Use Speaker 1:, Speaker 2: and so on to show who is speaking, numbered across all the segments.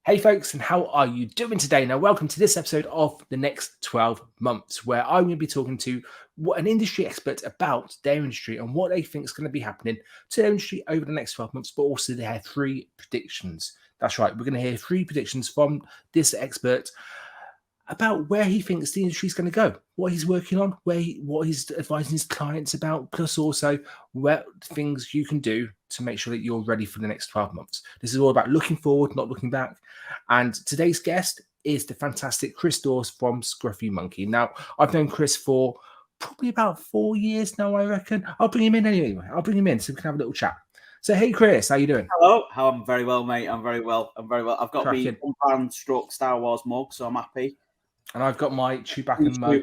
Speaker 1: Hey folks, and how are you doing today? Now, welcome to this episode of The Next 12 Months, where I'm going to be talking to an industry expert about their industry and what they think is going to be happening to their industry over the next 12 months, but also their three predictions. That's right, we're going to hear three predictions from this expert about where he thinks the industry is going to go, what he's working on, what he's advising his clients about, plus also what things you can do to make sure that you're ready for the next 12 months. This is all about looking forward, not looking back. And today's guest is the fantastic Chris Dawes from Squiffy Monkey. Now, I've known Chris for probably about 4 years now, I reckon. I'll bring him in anyway. I'll bring him in so we can have a little chat. So, hey, Chris, how you doing?
Speaker 2: Hello. I'm very well, mate. I'm very well. I've got
Speaker 1: Cracking.
Speaker 2: my one stroke Star Wars mug, so I'm happy.
Speaker 1: And I've got my Chewbacca mug.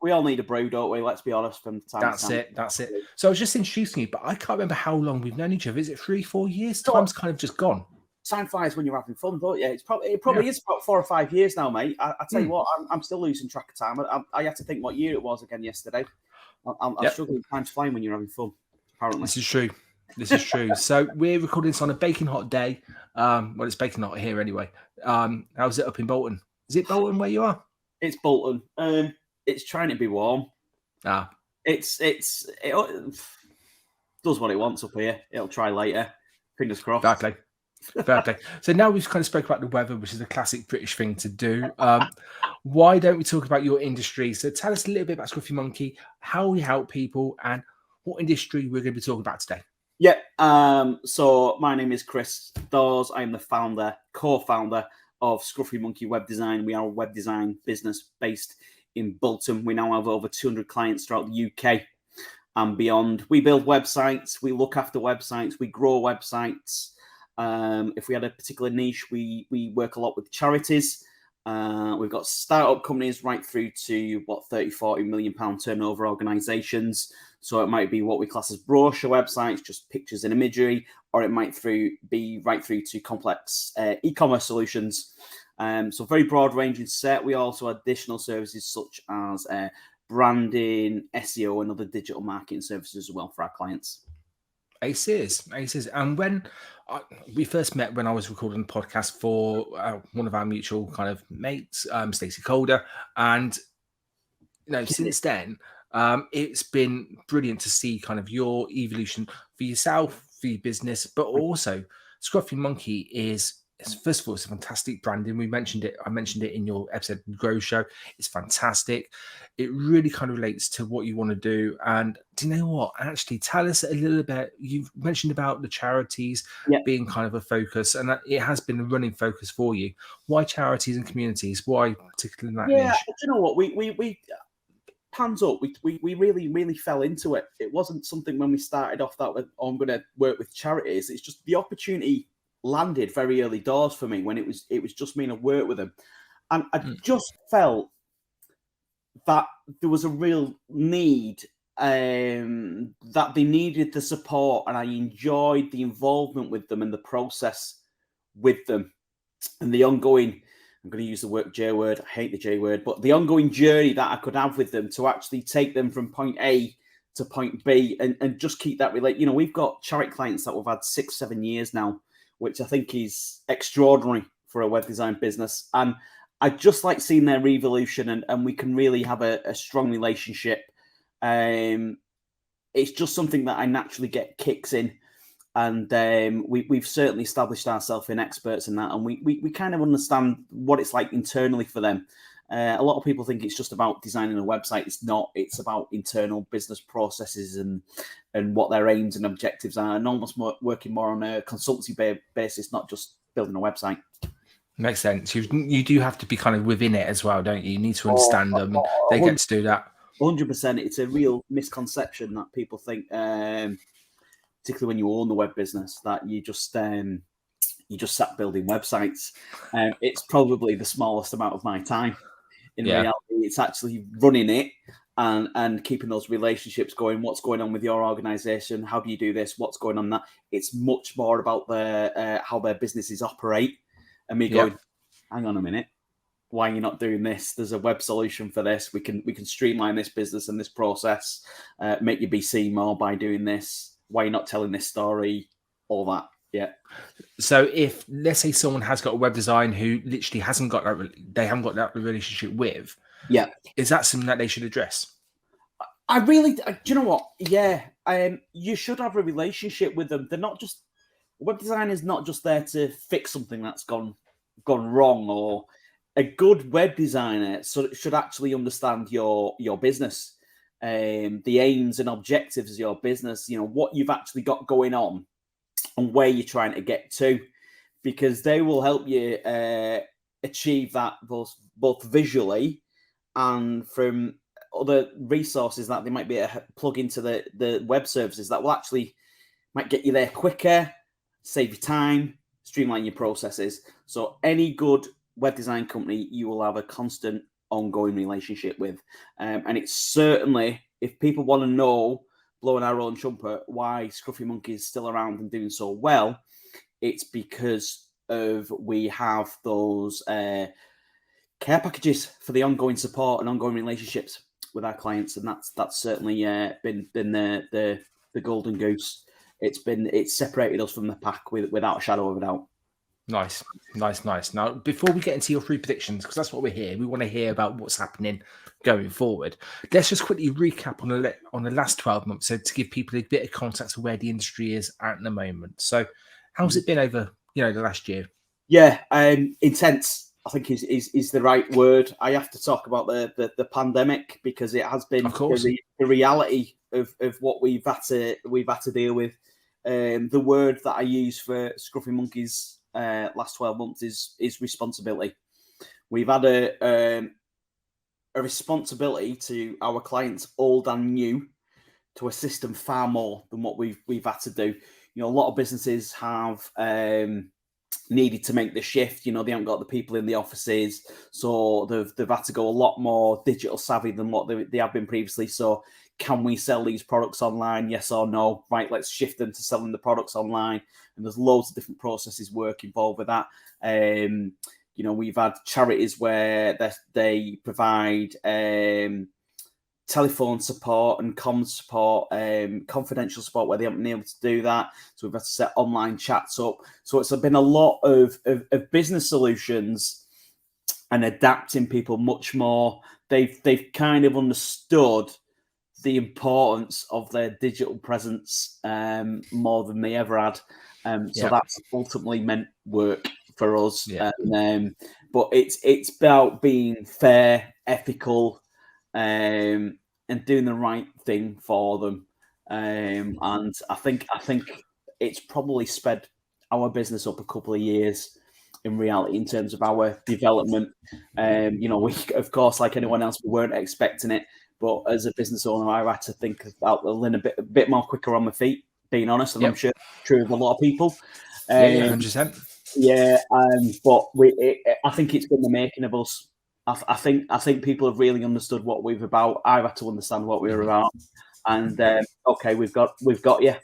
Speaker 2: We all need a brew, don't we? Let's be honest. From time
Speaker 1: That's
Speaker 2: to time.
Speaker 1: it. That's it. So I was just introducing you, but I can't remember how long we've known each other. Is it 3-4 years? Time's kind of just gone.
Speaker 2: Time flies when you're having fun, don't you? It probably is about 4 or 5 years now, mate. I tell you what, I'm still losing track of time. I had to think what year it was again yesterday. I'm struggling. Time's flying when you're having fun. Apparently,
Speaker 1: this is true. This is true. So we're recording this on a baking hot day. Well, it's baking hot here anyway. How's it up in Bolton? Is it Bolton where you are?
Speaker 2: It's Bolton. It's trying to be warm. It does what it wants up here. It'll try later. Fingers crossed.
Speaker 1: Fair play. So now we've kind of spoke about the weather, which is a classic British thing to do. Why don't we talk about your industry? So tell us a little bit about Squiffy Monkey, how we help people, and what industry we're going to be talking about today.
Speaker 2: Yeah. So my name is Chris Dawes. I'm the co-founder of Squiffy Monkey Web Design. We are a web design business based in Bolton. We now have over 200 clients throughout the UK and beyond. We build websites. We look after websites. We grow websites. If we had a particular niche, we work a lot with charities. We've got startup companies right through to 30-40 million pound turnover organizations. So it might be what we class as brochure websites, just pictures and imagery, or it might be right through to complex e-commerce solutions. So very broad ranging set. We also have additional services such as branding, SEO, and other digital marketing services as well for our clients.
Speaker 1: Aces. And when we first met, when I was recording a podcast for one of our mutual kind of mates, Stacey Calder, and since then, it's been brilliant to see kind of your evolution for yourself, for your business, but also Squiffy Monkey is first of all, it's a fantastic branding. I mentioned it in your episode Grow Show. It's fantastic. It really kind of relates to what you want to do. And do you know what? Actually, tell us a little bit. You've mentioned about the charities being kind of a focus, and that it has been a running focus for you. Why charities and communities? Why particularly that niche?
Speaker 2: Do you know what? We hands up, we really fell into it. It wasn't something when we started off that I'm going to work with charities. It's just the opportunity landed very early doors for me when it was just me and work with them, and I just felt that there was a real need, that they needed the support, and I enjoyed the involvement with them and the process with them and the ongoing, I'm going to use the J word, I hate the J word, but the ongoing journey that I could have with them to actually take them from point A to point B and just keep that relate. We've got charity clients that we've had 6-7 years now, which I think is extraordinary for a web design business. And I just like seeing their evolution, and we can really have a strong relationship. It's just something that I naturally get kicks in. And we've certainly established ourselves in experts in that. And we kind of understand what it's like internally for them. A lot of people think it's just about designing a website. It's not. It's about internal business processes and what their aims and objectives are, and almost working more on a consultancy basis, not just building a website.
Speaker 1: Makes sense. You do have to be kind of within it as well, don't you? You need to understand them, and they get to do that.
Speaker 2: 100%. It's a real misconception that people think, particularly when you own the web business, that you just sat building websites. It's probably the smallest amount of my time. In reality, it's actually running it and keeping those relationships going. What's going on with your organization? How do you do this? What's going on that? It's much more about how their businesses operate. And me going, hang on a minute, why are you not doing this? There's a web solution for this. We can streamline this business and this process, make you be seen more by doing this. Why are you not telling this story? All that. Yeah.
Speaker 1: So if, let's say, someone has got a web design who literally hasn't got that, they haven't got that relationship with,
Speaker 2: Yeah.
Speaker 1: is that something that they should address?
Speaker 2: Do you know what? Yeah. You should have a relationship with them. They're not just, web design is not just there to fix something that's gone wrong, or a good web designer should actually understand your business, the aims and objectives of your business, what you've actually got going on and where you're trying to get to, because they will help you achieve that both visually and from other resources that they might be able to plug into the web services that will actually might get you there quicker, save you time, streamline your processes. So any good web design company, you will have a constant ongoing relationship with. And it's certainly, if people want to know, blowing our own trumpet, why Squiffy Monkey is still around and doing so well, it's because of we have those care packages for the ongoing support and ongoing relationships with our clients, and that's certainly been the golden goose. It's separated us from the pack without a shadow of a doubt.
Speaker 1: Nice. Now, before we get into your 3 predictions, because that's what we're here, we want to hear about what's happening going forward. Let's just quickly recap on the last 12 months, so to give people a bit of context of where the industry is at the moment. So, how's it been over the last year?
Speaker 2: Yeah, intense, I think is the right word. I have to talk about the pandemic because it has been the reality of what we've had to deal with. The word that I use for Squiffy Monkey's last 12 months is responsibility. We've had a responsibility to our clients, old and new, to assist them far more than what we've had to do. A lot of businesses have needed to make the shift. They haven't got the people in the offices, so they've had to go a lot more digital savvy than what they have been previously. So can we sell these products online? Yes or no? Right, let's shift them to selling the products online. And there's loads of different processes work involved with that. We've had charities where they provide telephone support and comms support, confidential support where they haven't been able to do that. So we've had to set online chats up. So it's been a lot of business solutions and adapting people much more. They've kind of understood the importance of their digital presence more than they ever had. So that's ultimately meant work for us.
Speaker 1: Yeah.
Speaker 2: But it's about being fair, ethical, and doing the right thing for them. And I think it's probably sped our business up a couple of years in reality in terms of our development. We, of course, like anyone else, we weren't expecting it. But as a business owner, I had to think about a bit more quicker on my feet, being honest, and I'm sure it's true of a lot of people.
Speaker 1: 100%.
Speaker 2: Yeah, but I think it's been the making of us. I think people have really understood what we're about. I've had to understand what we're about, and okay, we've got you,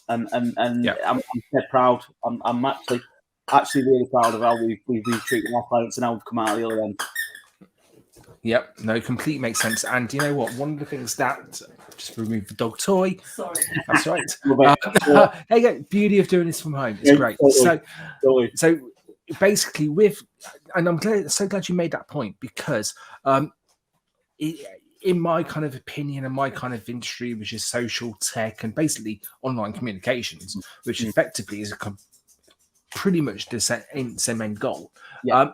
Speaker 2: and I'm dead proud. I'm actually really proud of how we've treated our clients and how we've come out of the other end.
Speaker 1: Yep, no, complete makes sense. And you know what? One of the things that just remove the dog toy.
Speaker 3: Sorry,
Speaker 1: that's right. There you go. Beauty of doing this from home. It's great.
Speaker 2: Totally.
Speaker 1: So basically, and I'm so glad you made that point because in my kind of opinion and my kind of industry, which is social tech and basically online communications, which effectively is pretty much the same end goal.
Speaker 2: Yeah.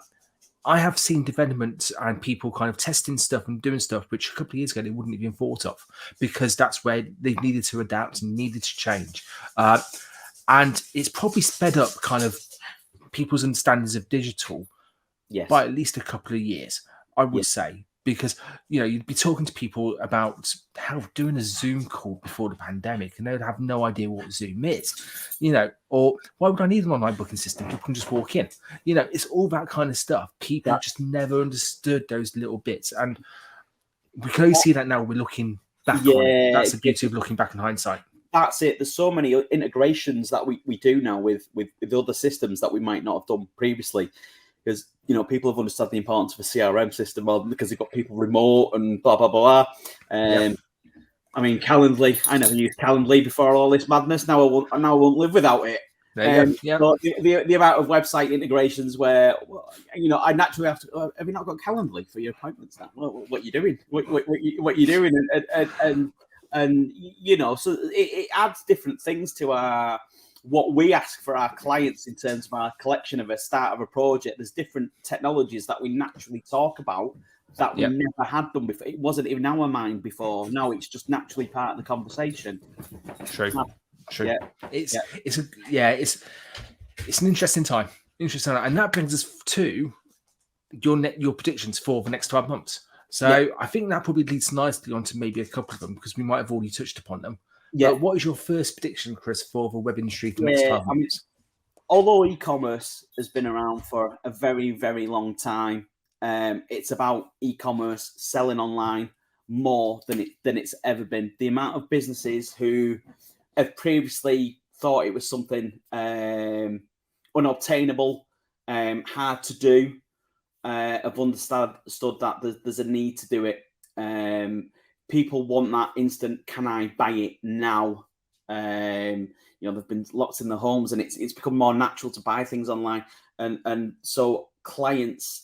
Speaker 1: I have seen development and people kind of testing stuff and doing stuff which a couple of years ago they wouldn't have even thought of because that's where they needed to adapt and needed to change. And it's probably sped up kind of people's understandings of digital by at least a couple of years, I would say. Because, you'd be talking to people about how doing a Zoom call before the pandemic and they would have no idea what Zoom is, or why would I need an online booking system? People can just walk in. It's all that kind of stuff. People just never understood those little bits. And we can only see that now we're looking back on it. That's the beauty of looking back in hindsight.
Speaker 2: That's it. There's so many integrations that we do now with other systems that we might not have done previously. Because, people have understood the importance of a CRM system because they've got people remote and blah, blah, blah. I mean, Calendly, I never used Calendly before all this madness. Now I won't live without it.
Speaker 1: There you go. Yeah.
Speaker 2: So the amount of website integrations where, I naturally have to. Have you not got Calendly for your appointments now? What are you doing? What you doing? And so it adds different things to what we ask for our clients in terms of our collection of a start of a project. There's different technologies that we naturally talk about that we never had done before. It wasn't even our mind before. Now it's just naturally part of the conversation.
Speaker 1: True.
Speaker 2: Yeah.
Speaker 1: It's an interesting time. And that brings us to your predictions for the next 12 months. So I think that probably leads nicely onto maybe a couple of them, because we might have already touched upon them. Yeah. But what is your first prediction, Chris, for the web industry for the next 12 months?
Speaker 2: Although e-commerce has been around for a very, very long time, it's about e-commerce selling online more than it's ever been. The amount of businesses who have previously thought it was something unobtainable, hard to do, have understood that there's a need to do it. People want that instant, can I buy it now? There've been lots in the homes, and it's become more natural to buy things online, and so clients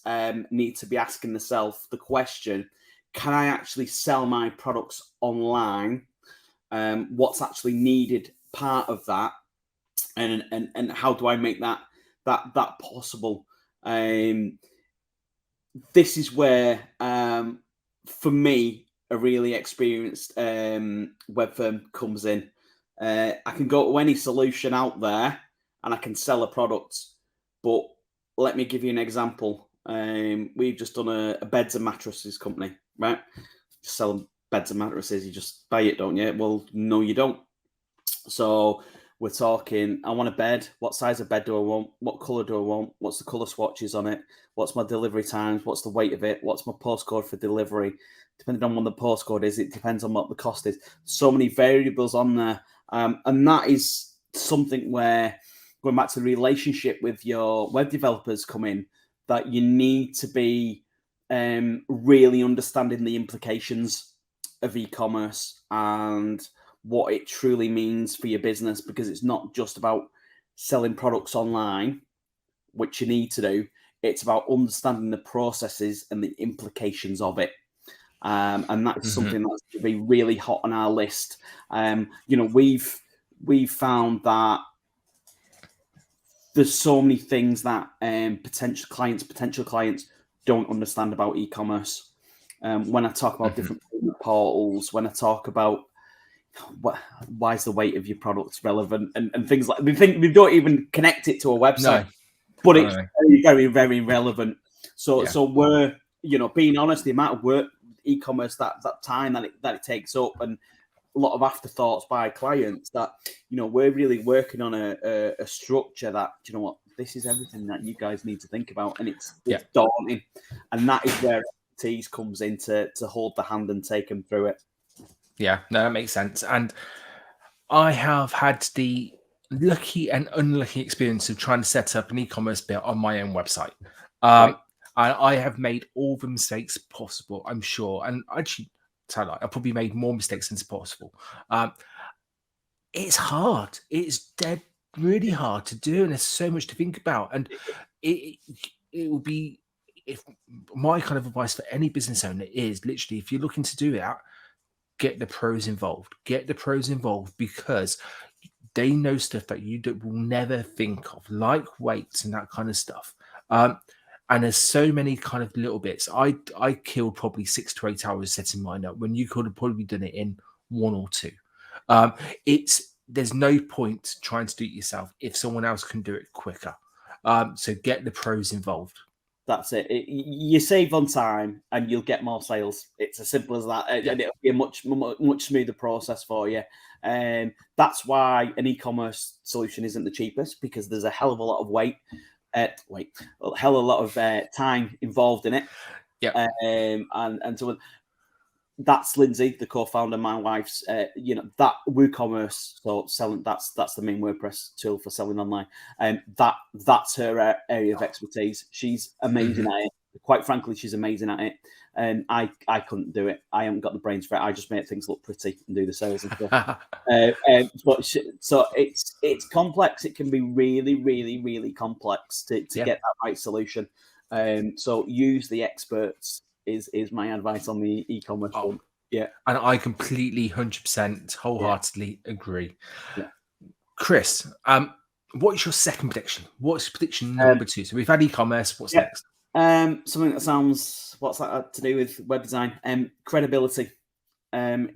Speaker 2: need to be asking themselves the question: can I actually sell my products online? What's actually needed part of that, and how do I make that possible? This is where, for me, a really experienced web firm comes in. I can go to any solution out there and I can sell a product, but let me give you an example. We've just done a beds and mattresses company, right? Just selling beds and mattresses. You just buy it, don't you? Well, no, you don't. So we're talking, I want a bed. What size of bed do I want? What colour do I want? What's the colour swatches on it? What's my delivery times? What's the weight of it? What's my postcode for delivery? Depending on what the postcode is, it depends on what the cost is. So many variables on there. And that is something where, going back to the relationship with your web developers come in, that you need to be really understanding the implications of e-commerce and what it truly means for your business, because it's not just about selling products online, which you need to do. It's about understanding the processes and the implications of it. And that's something that's going to be really hot on our list. We've found that there's so many things that potential clients don't understand about e-commerce. When I talk about different portals, when I talk about why is the weight of your products relevant and things like, we don't even connect it to a website, but it's very, very, very relevant. So we're, being honest, the amount of work e-commerce that time that it takes up, and a lot of afterthoughts by clients, that we're really working on a structure that, this is everything that you guys need to think about, and it's daunting, and that is where expertise comes in to hold the hand and take them through it.
Speaker 1: Yeah, no, that makes sense. And I have had the lucky and unlucky experience of trying to set up an e-commerce bit on my own website. And I have made all the mistakes possible, I'm sure. And actually, I've probably made more mistakes than possible. It's hard. It's dead really hard to do, and there's so much to think about. And it will be, if my kind of advice for any business owner is literally, if you're looking to do that, get the pros involved. Get the pros involved, because they know stuff that you will never think of, like weights and that kind of stuff. And there's so many kind of little bits. I killed probably 6 to 8 hours setting mine up when you could have probably done it in 1 or 2. There's no point trying to do it yourself if someone else can do it quicker. So get the pros involved.
Speaker 2: That's it. You save on time and you'll get more sales. It's as simple as that. And it'll be a much smoother process for you. That's why an e-commerce solution isn't the cheapest, because there's a hell of a lot of a hell of a lot of time involved in it.
Speaker 1: Yeah.
Speaker 2: And so that's Lindsay, the co-founder, my wife's, that WooCommerce, so selling, that's the main WordPress tool for selling online. That's her area of expertise. She's amazing at it. The quite frankly, she's amazing at it. And I couldn't do it. I haven't got the brains for it. I just make things look pretty and do the sales and stuff. So it's complex. It can be really, really, really complex to get that right solution. So use the experts is my advice on the e-commerce front. Yeah.
Speaker 1: And I completely 100% wholeheartedly agree.
Speaker 2: Yeah.
Speaker 1: Chris, what's your second prediction? What's prediction number 2? So we've had e-commerce. What's next?
Speaker 2: Something that sounds, what's that to do with web design? Credibility.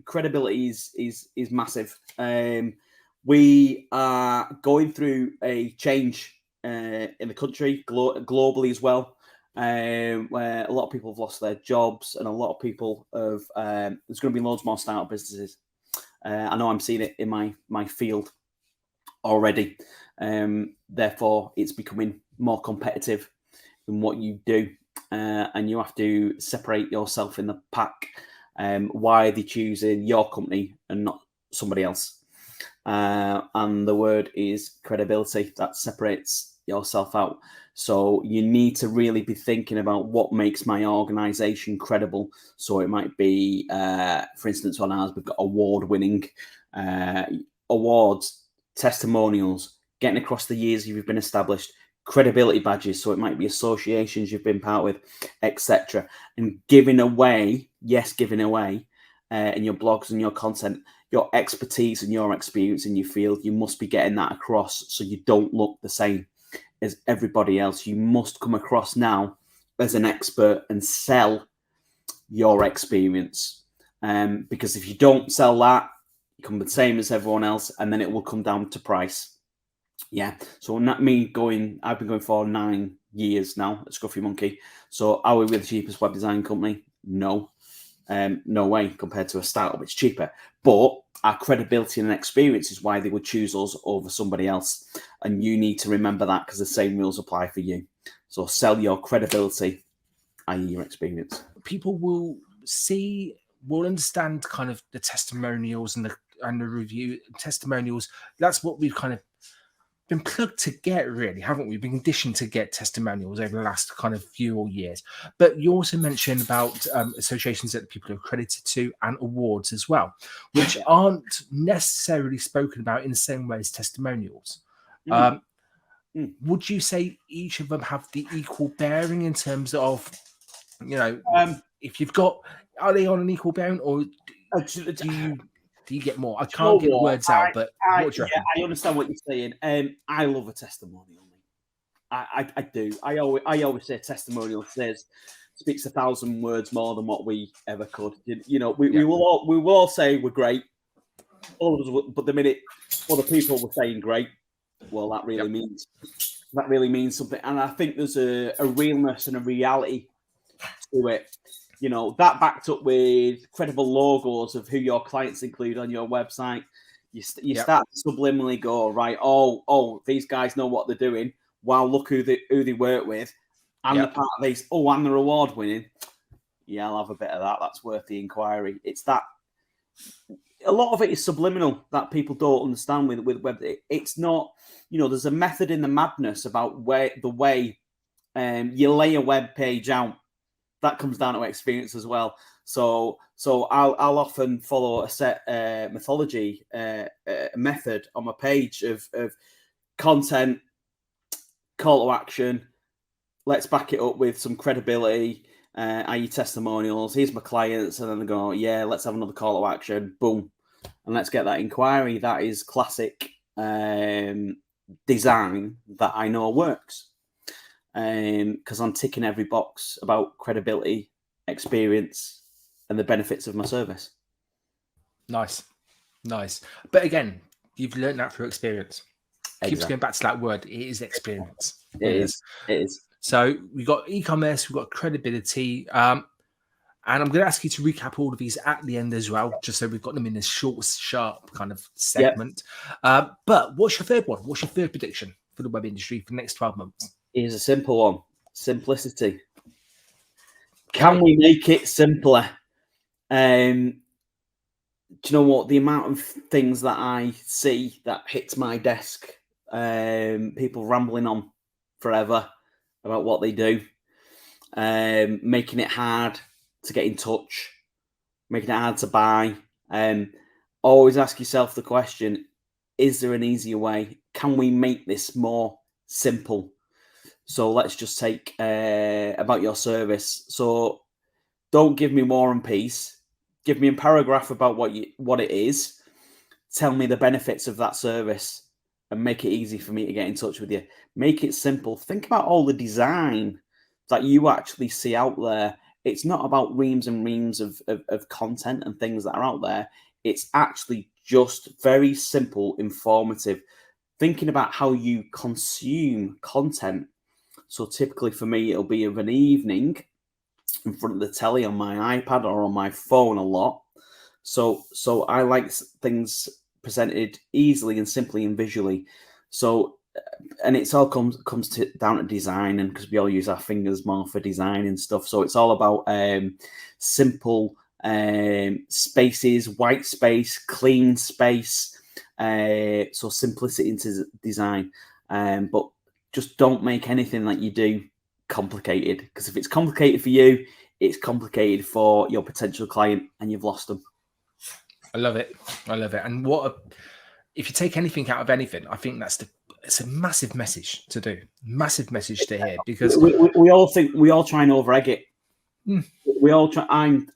Speaker 2: Credibility is massive. We are going through a change in the country, globally as well, where a lot of people have lost their jobs, and a lot of people have. There's going to be loads more startup businesses. I know I'm seeing it in my field already. Therefore, it's becoming more competitive in what you do, and you have to separate yourself in the pack. Why are they choosing your company and not somebody else? And the word is credibility. That separates yourself out. So you need to really be thinking about what makes my organization credible. So it might be, for instance, on ours, we've got award-winning awards, testimonials, getting across the years you've been established, credibility badges. So it might be associations you've been part with, etc. And giving away in your blogs and your content, your expertise and your experience in your field. You must be getting that across so you don't look the same as everybody else. You must come across now as an expert and sell your experience. Because if you don't sell that, you come the same as everyone else, and then it will come down to price. Yeah. So not me going, I've been going for 9 years now at Squiffy Monkey. So are we the cheapest web design company? No. No way. Compared to a startup, it's cheaper. But our credibility and experience is why they would choose us over somebody else. And you need to remember that, because the same rules apply for you. So sell your credibility, i.e. your experience.
Speaker 1: People will understand kind of the testimonials and the review testimonials. That's what we've kind of been plugged to get, really, haven't we? Been conditioned to get testimonials over the last kind of few years. But you also mentioned about associations that people are accredited to and awards as well, which aren't necessarily spoken about in the same way as testimonials. Would you say each of them have the equal bearing in terms of, if you've got, are they on an equal bearing, or do you get more? I can't get the words out, but what do you reckon?
Speaker 2: I understand what you're saying. I love a testimonial. I do. I always say testimonial speaks 1,000 words more than what we ever could. We will all say we're great, all of us. But the minute other people were saying great, well, that really means something. And I think there's a realness and a reality to it. That backed up with credible logos of who your clients include on your website. You start to subliminally go, right, these guys know what they're doing. Wow, look who they work with. And they're part of these. Oh, and they're award winning. Yeah, I'll have a bit of that. That's worth the inquiry. It's that. A lot of it is subliminal that people don't understand with web. It's not, there's a method in the madness about the way you lay a web page out. That comes down to experience as well. So I'll often follow a set methodology, method on my page of content, call to action. Let's back it up with some credibility, i.e. testimonials. Here's my clients, and then they go, yeah, let's have another call to action. Boom, and let's get that inquiry. That is classic design that I know works. Because I'm ticking every box about credibility, experience, and the benefits of my service.
Speaker 1: Nice. But again, you've learned that through experience. Keeps going back to that word. It is experience.
Speaker 2: It is.
Speaker 1: So we've got e-commerce, we've got credibility, and I'm going to ask you to recap all of these at the end as well, just so we've got them in a short, sharp kind of segment. But what's your third one? What's your third prediction for the web industry for the next 12 months?
Speaker 2: Here's a simple one. Simplicity. Can we make it simpler? Do you know what? The amount of things that I see that hits my desk, people rambling on forever about what they do. making it hard to get in touch, making it hard to buy. Always ask yourself the question, is there an easier way? Can we make this more simple? So let's just take about your service. So don't give me War and Peace. Give me a paragraph about what it is. Tell me the benefits of that service and make it easy for me to get in touch with you. Make it simple. Think about all the design that you actually see out there. It's not about reams and reams of content and things that are out there. It's actually just very simple, informative. Thinking about how you consume content. So typically for me, it'll be of an evening in front of the telly on my iPad or on my phone a lot. So I like things presented easily and simply and visually. So, and it's all comes down to design, and because we all use our fingers more for design and stuff. So it's all about simple spaces, white space, clean space. So simplicity into design, but just don't make anything that you do complicated, because if it's complicated for you, it's complicated for your potential client, and you've lost them.
Speaker 1: I love it. And if you take anything out of anything, I think it's a massive message to do, massive message to hear, because
Speaker 2: we all try and over egg it. We all try. I'm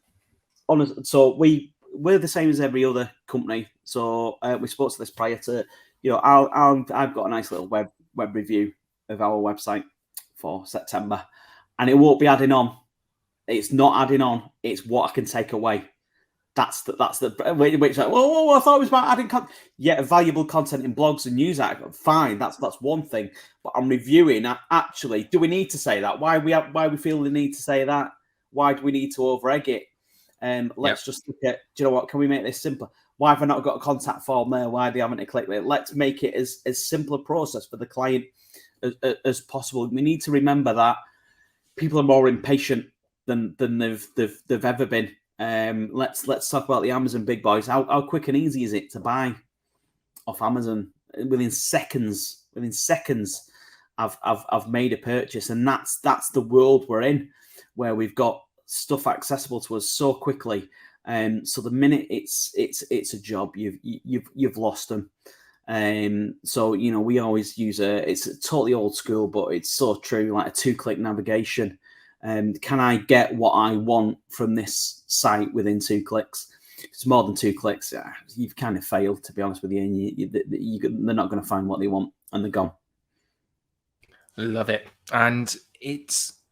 Speaker 2: honest. So we're the same as every other company. So we spoke to this prior to, I've got a nice little web review of our website for September, and it won't be adding on. It's not adding on. It's what I can take away. That's the which like, whoa, I thought it was about adding content. Yeah, valuable content in blogs and news articles. Fine, that's one thing. But I'm reviewing. Actually, do we need to say that? Why we feel the need to say that? Why do we need to over egg it? Let's just look at. Do you know what? Can we make this simpler? Why have I not got a contact form there? Why do you haven't clicked it? Let's make it as simple a process for the client as possible. We need to remember that people are more impatient than they've ever been. Let's talk about the Amazon big boys. How quick and easy is it to buy off Amazon? Within seconds, I've made a purchase, and that's the world we're in, where we've got stuff accessible to us so quickly. So the minute it's a job, you've lost them. So we always use it's totally old school, but it's so true, like a 2-click navigation. Can I get what I want from this site within 2 clicks? If it's more than 2 clicks, you've kind of failed, to be honest with you, and they're not going to find what they want, and they're gone.
Speaker 1: Love it. And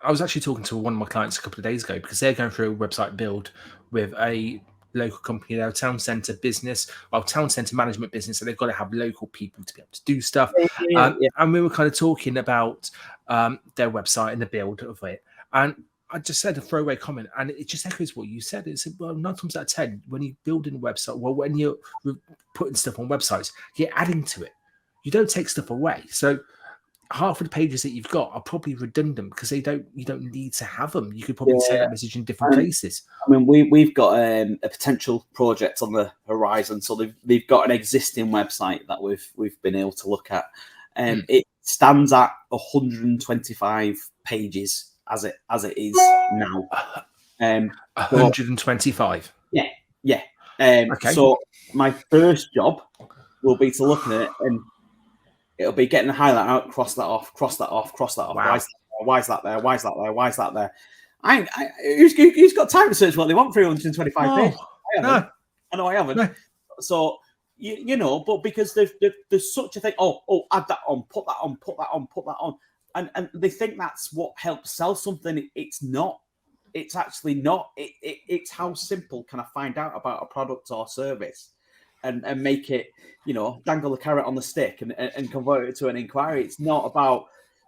Speaker 1: I was actually talking to one of my clients a couple of days ago, because they're going through a website build with a local company, their town centre business, town centre management business, so they've got to have local people to be able to do stuff. And we were kind of talking about their website and the build of it. And I just said a throwaway comment, and it just echoes what you said. It's 9 times out of 10, when you're building a website, when you're putting stuff on websites, you're adding to it. You don't take stuff away. So half of the pages that you've got are probably redundant, because you don't need to have them. You could probably send that message in different places.
Speaker 2: I mean, we've got a potential project on the horizon. So they've got an existing website that we've been able to look at, and it stands at 125 pages as it is now.
Speaker 1: 125.
Speaker 2: Yeah.
Speaker 1: Okay.
Speaker 2: So my first job will be to look at it, and it'll be getting the highlight out, cross that off.
Speaker 1: Wow.
Speaker 2: Why is that there? Why is that there? Who's got time to search what they want for 125 pages? I know I haven't. No. So but because there's such a thing. Oh, add that on, put that on. And they think that's what helps sell something. It's not. It's actually not. It's how simple can I find out about a product or service, and make it, dangle the carrot on the stick and convert it to an inquiry. It's not about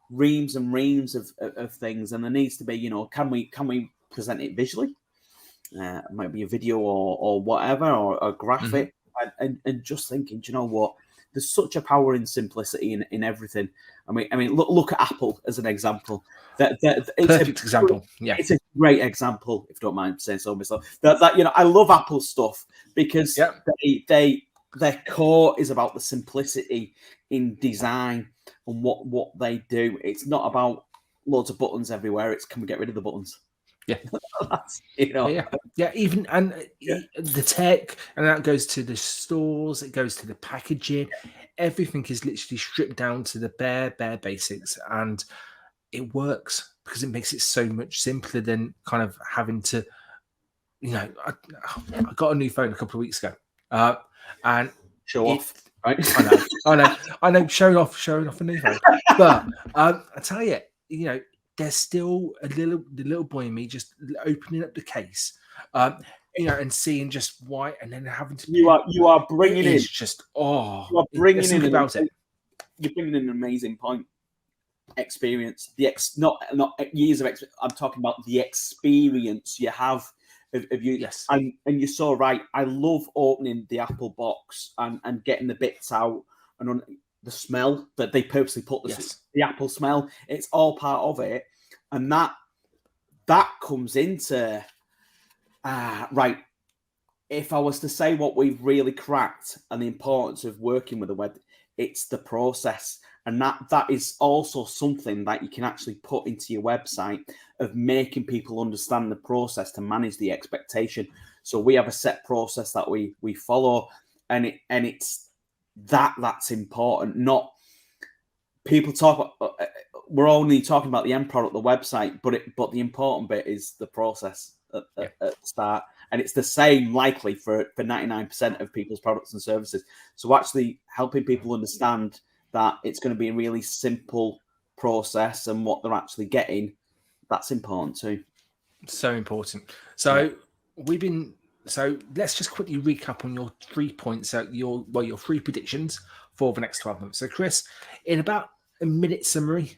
Speaker 2: reams and reams of things. And there needs to be, can we present it visually? It might be a video or whatever, or a graphic, and just thinking, do you know what? There's such a power in simplicity in everything. I mean, look at Apple as an example. Perfect
Speaker 1: example. Yeah,
Speaker 2: it's a great example, if you don't mind saying so myself. I love Apple stuff, because their core is about the simplicity in design and what they do. It's not about loads of buttons everywhere. It's can we get rid of the buttons?
Speaker 1: Yeah.
Speaker 2: That's, you know.
Speaker 1: Yeah. Even the tech, and that goes to the stores. It goes to the packaging. Everything is literally stripped down to the bare basics, and it works because it makes it so much simpler than kind of having to, I got a new phone a couple of weeks ago, and
Speaker 2: Show off, right?
Speaker 1: I know, showing off a new phone, but I tell you, there's still the little boy in me just opening up the case, and seeing just white, and then having to.
Speaker 2: You are bringing in
Speaker 1: just
Speaker 2: you are bringing in
Speaker 1: about it.
Speaker 2: You're bringing in an amazing point. Experience, not years of experience. I'm talking about the experience you have of you.
Speaker 1: Yes,
Speaker 2: and you're so right. I love opening the Apple box and getting the bits out and on the smell that they purposely put the Apple smell. It's all part of it, and that comes into right. If I was to say what we've really cracked and the importance of working with a web, it's the process. And that is also something that you can actually put into your website of making people understand the process to manage the expectation. So we have a set process that we follow, and it's that's important. Not people talk about, we're only talking about the end product, the website, but the important bit is the process at the start. And it's the same likely for 99% of people's products and services. So actually helping people understand that it's going to be a really simple process and what they're actually getting, that's important too.
Speaker 1: So important. So let's just quickly recap on your 3 points, your 3 predictions for the next 12 months. So Chris, in about a minute summary,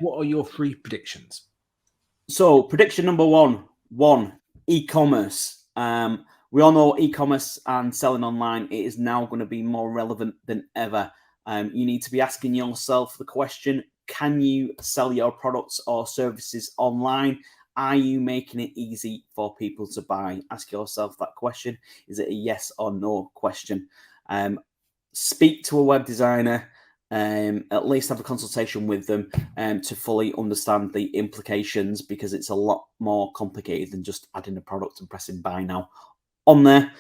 Speaker 1: what are your 3 predictions?
Speaker 2: So prediction number one, e-commerce. We all know e-commerce and selling online, it is now going to be more relevant than ever. You need to be asking yourself the question, can you sell your products or services online? Are you making it easy for people to buy? Ask yourself that question. Is it a yes or no question? Speak to a web designer, at least have a consultation with them to fully understand the implications, because it's a lot more complicated than just adding a product and pressing buy now on there.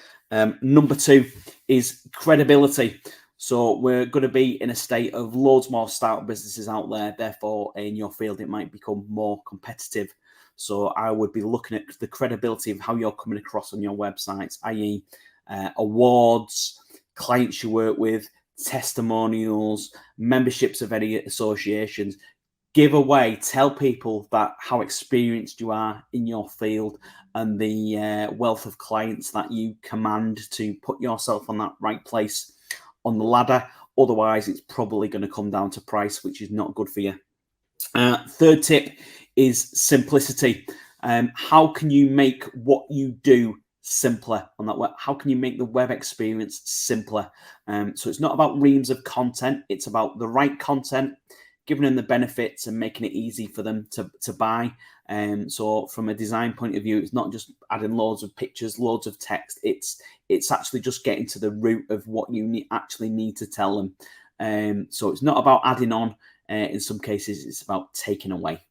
Speaker 2: Number 2 is credibility. So we're going to be in a state of loads more startup businesses out there. Therefore, in your field, it might become more competitive. So I would be looking at the credibility of how you're coming across on your websites, i.e. Awards, clients you work with, testimonials, memberships of any associations. Give away, tell people that how experienced you are in your field and the wealth of clients that you command to put yourself on that right place on the ladder. Otherwise, it's probably going to come down to price, which is not good for you. Third tip is simplicity. How can you make what you do simpler on that web? How can you make the web experience simpler? So it's not about reams of content. It's about the right content, giving them the benefits and making it easy for them to buy. So from a design point of view, it's not just adding loads of pictures, loads of text. It's actually just getting to the root of what you actually need to tell them. So it's not about adding on. In some cases, it's about taking away.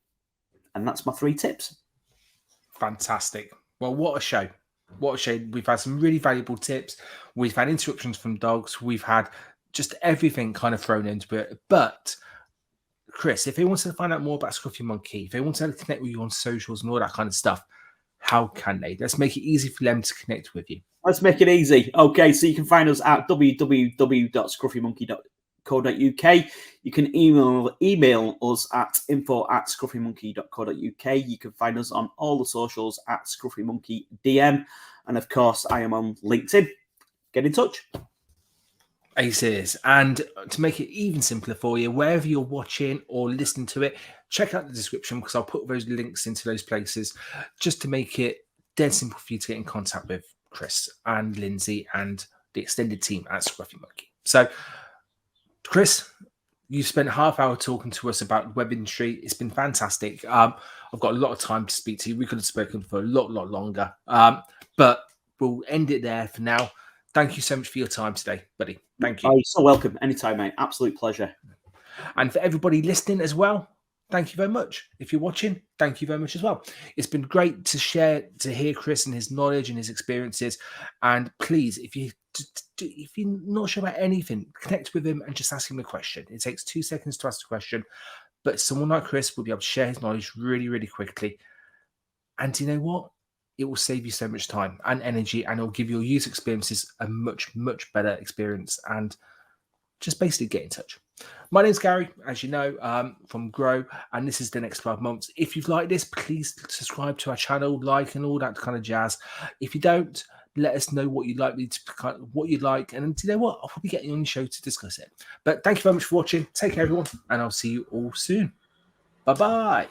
Speaker 2: And that's my 3 tips.
Speaker 1: Fantastic. Well, what a show. What a show. We've had some really valuable tips. We've had interruptions from Dawes. We've had just everything kind of thrown into it. But Chris, if they want to find out more about Squiffy Monkey, if they want to connect with you on socials and all that kind of stuff, how can they? Let's make it easy for them to connect with you.
Speaker 2: Let's make it easy. Okay, so you can find us at www.scruffymonkey.co.uk. You can email us at info@scruffymonkey.co.uk. You can find us on all the socials at scruffymonkeydm. And of course, I am on LinkedIn. Get in touch.
Speaker 1: Aces. And to make it even simpler for you, wherever you're watching or listening to it, check out the description, because I'll put those links into those places just to make it dead simple for you to get in contact with Chris and Lindsay and the extended team at Squiffy Monkey. So, Chris, you spent half hour talking to us about the web industry. It's been fantastic. I've got a lot of time to speak to you. We could have spoken for a lot longer, but we'll end it there for now. Thank you so much for your time today, buddy. Thank you.
Speaker 2: Oh, you're so welcome. Anytime, mate. Absolute pleasure.
Speaker 1: And for everybody listening as well, thank you very much. If you're watching, thank you very much as well. It's been great to hear Chris and his knowledge and his experiences. And please, if you're not sure about anything, connect with him and just ask him a question. It takes 2 seconds to ask a question, but someone like Chris will be able to share his knowledge really, really quickly. And you know what? It will save you so much time and energy, and it'll give your user experiences a much, much better experience. And just basically get in touch. My name's Gary, as you know, from Grow, and this is the next 12 months. If you've liked this, please subscribe to our channel, like, and all that kind of jazz. If you don't, let us know what you'd like what you'd like, and you know what, I'll probably get you on the show to discuss it. But thank you very much for watching. Take care, everyone, and I'll see you all soon. Bye-bye.